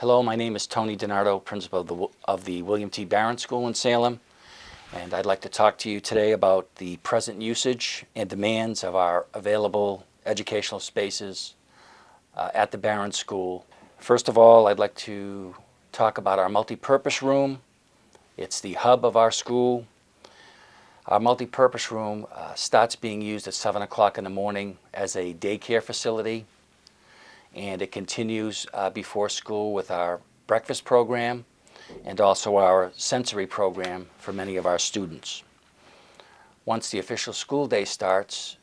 Hello, my name is Tony DiNardo, principal of the William T. Barron School in Salem, and I'd like to talk to you today about the present usage and demands of our available educational spaces at the Barron School. First of all, I'd like to talk about our multipurpose room. It's the hub of our school. Our multipurpose room starts being used at 7 o'clock in the morning as a daycare facility, and it continues before school with our breakfast program and also our sensory program for many of our students. Once the official school day starts,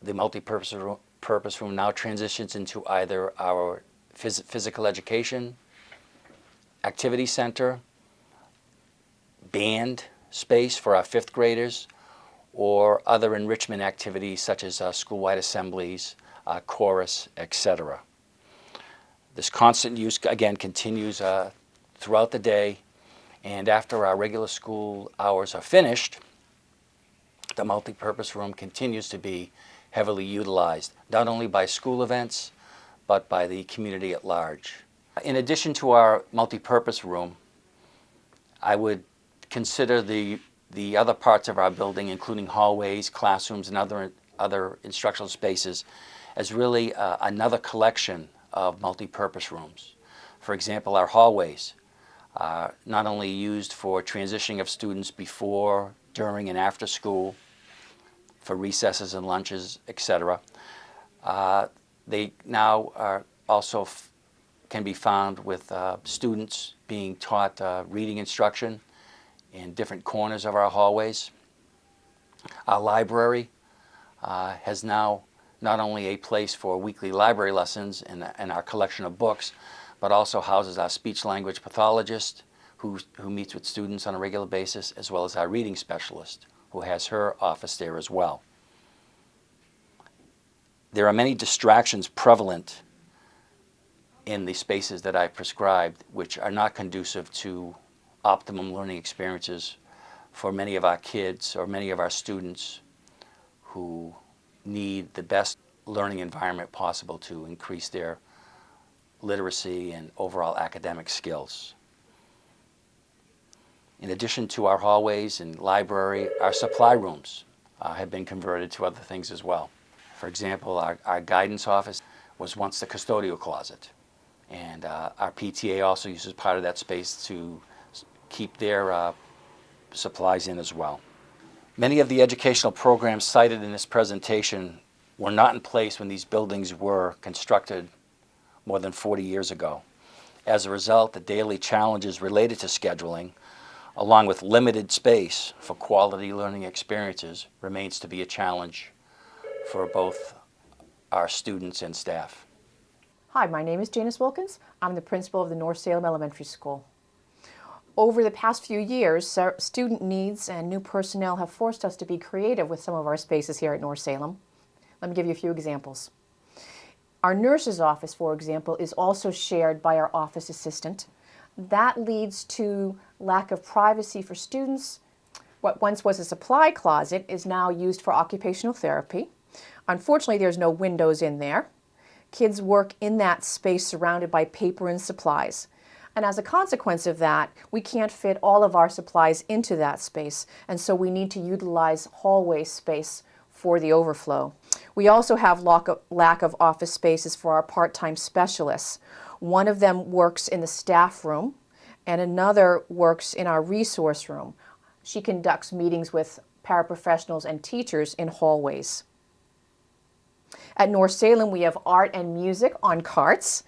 the multipurpose room now transitions into either our physical education, activity center, band space for our fifth graders, or other enrichment activities such as school-wide assemblies, chorus, etc. This constant use, again, continues throughout the day, and after our regular school hours are finished, the multipurpose room continues to be heavily utilized, not only by school events, but by the community at large. In addition to our multipurpose room, I would consider the other parts of our building, including hallways, classrooms, and other instructional spaces, as really another collection of multipurpose rooms. For example, our hallways are not only used for transitioning of students before, during, and after school, for recesses and lunches, etc. They now are also can be found with students being taught reading instruction in different corners of our hallways. Our library has now not only a place for weekly library lessons and our collection of books, but also houses our speech-language pathologist who meets with students on a regular basis, as well as our reading specialist who has her office there as well. There are many distractions prevalent in the spaces that I prescribed, which are not conducive to optimum learning experiences for many of our kids or many of our students who need the best learning environment possible to increase their literacy and overall academic skills. In addition to our hallways and library, our supply rooms have been converted to other things as well. For example, our guidance office was once the custodial closet, and our PTA also uses part of that space to keep their supplies in as well. Many of the educational programs cited in this presentation were not in place when these buildings were constructed more than 40 years ago. As a result, the daily challenges related to scheduling, along with limited space for quality learning experiences, remains to be a challenge for both our students and staff. Hi, my name is Janice Wilkins. I'm the principal of the North Salem Elementary School. Over the past few years, student needs and new personnel have forced us to be creative with some of our spaces here at North Salem. Let me give you a few examples. Our nurse's office, for example, is also shared by our office assistant. That leads to lack of privacy for students. What once was a supply closet is now used for occupational therapy. Unfortunately, there's no windows in there. Kids work in that space surrounded by paper and supplies. And as a consequence of that, we can't fit all of our supplies into that space, and so we need to utilize hallway space for the overflow. We also have lack of office spaces for our part-time specialists. One of them works in the staff room, and another works in our resource room. She conducts meetings with paraprofessionals and teachers in hallways. At North Salem, we have art and music on carts.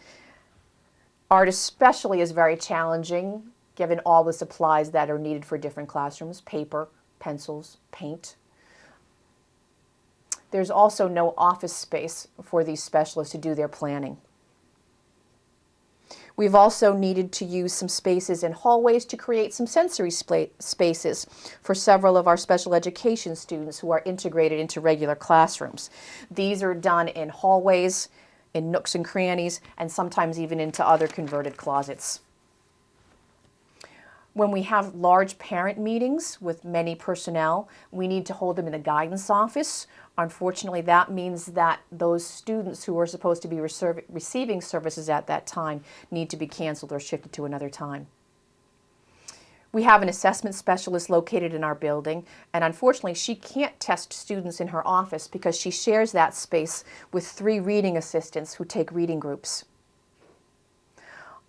Art especially is very challenging given all the supplies that are needed for different classrooms: paper, pencils, paint. There's also no office space for these specialists to do their planning. We've also needed to use some spaces in hallways to create some sensory spaces for several of our special education students who are integrated into regular classrooms. These are done in hallways, in nooks and crannies, and sometimes even into other converted closets. When we have large parent meetings with many personnel, we need to hold them in a guidance office. Unfortunately, that means that those students who are supposed to be receiving services at that time need to be canceled or shifted to another time. We have an assessment specialist located in our building, and unfortunately she can't test students in her office because she shares that space with 3 reading assistants who take reading groups.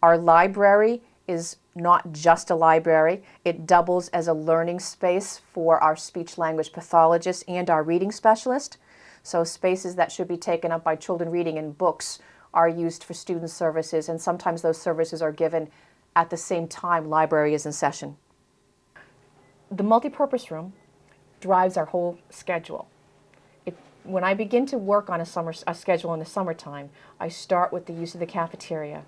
Our library is not just a library. It doubles as a learning space for our speech-language pathologist and our reading specialist. So spaces that should be taken up by children reading in books are used for student services, and sometimes those services are given at the same time library is in session. The multipurpose room drives our whole schedule. When I begin to work on a schedule in the summertime, I start with the use of the cafeteria.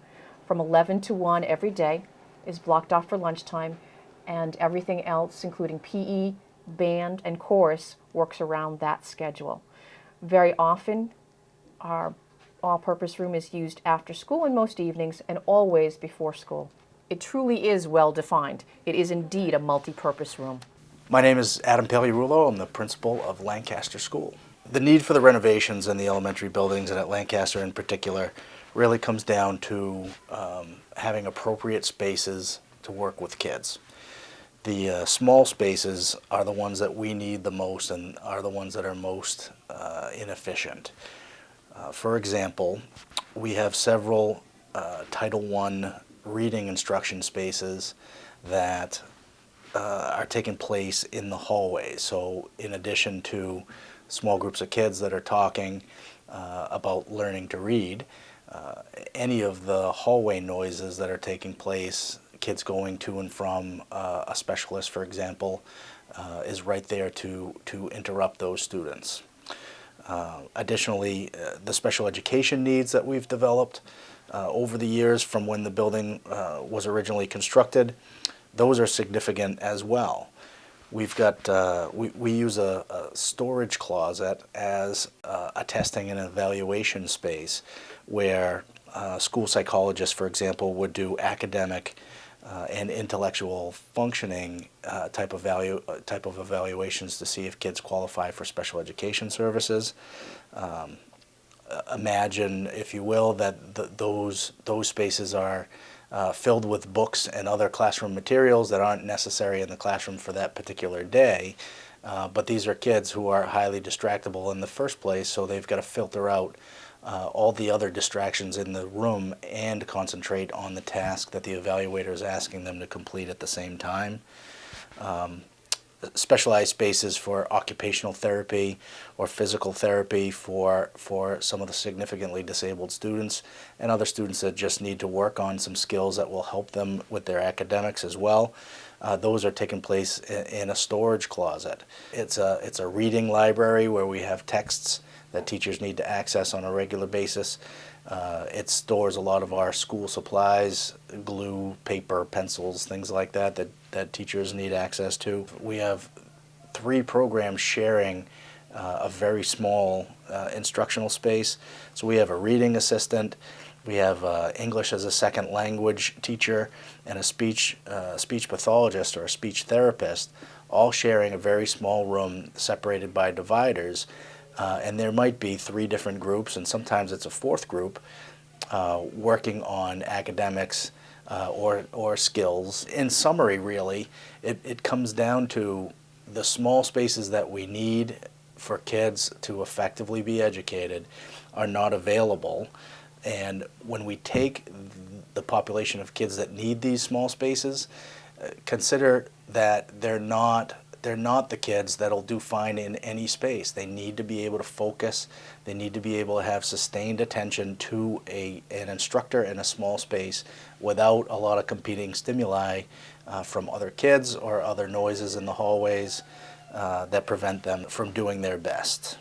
From 11 to 1 every day is blocked off for lunchtime, and everything else, including PE, band, and chorus, works around that schedule. Very often, our all-purpose room is used after school and most evenings, and always before school. It truly is well defined. It is indeed a multi-purpose room. My name is Adam Palirulo. I'm the principal of Lancaster School. The need for the renovations in the elementary buildings, and at Lancaster in particular, really comes down to having appropriate spaces to work with kids. The small spaces are the ones that we need the most and are the ones that are most inefficient. For example, we have several Title I reading instruction spaces that are taking place in the hallways. So in addition to small groups of kids that are talking about learning to read, any of the hallway noises that are taking place, kids going to and from a specialist, for example, is right there to interrupt those students. Additionally, the special education needs that we've developed over the years from when the building was originally constructed, those are significant as well. We've got, we use a storage closet as a testing and evaluation space where school psychologists, for example, would do academic and intellectual functioning type of evaluations to see if kids qualify for special education services. Imagine, if you will, that those spaces are filled with books and other classroom materials that aren't necessary in the classroom for that particular day. But these are kids who are highly distractible in the first place, so they've got to filter out all the other distractions in the room and concentrate on the task that the evaluator is asking them to complete at the same time. Specialized spaces for occupational therapy or physical therapy for some of the significantly disabled students and other students that just need to work on some skills that will help them with their academics as well. Those are taking place in a storage closet. It's a reading library where we have texts that teachers need to access on a regular basis. It stores a lot of our school supplies, glue, paper, pencils, things like that teachers need access to. We have 3 programs sharing a very small instructional space. So we have a reading assistant, we have English as a second language teacher, and a speech pathologist or a speech therapist, all sharing a very small room separated by dividers. And there might be 3 different groups, and sometimes it's a 4th group, working on academics or skills. In summary, really, it comes down to the small spaces that we need for kids to effectively be educated are not available. And when we take the population of kids that need these small spaces, consider that they're not the kids that'll do fine in any space. They need to be able to focus. They need to be able to have sustained attention to an instructor in a small space without a lot of competing stimuli from other kids or other noises in the hallways that prevent them from doing their best.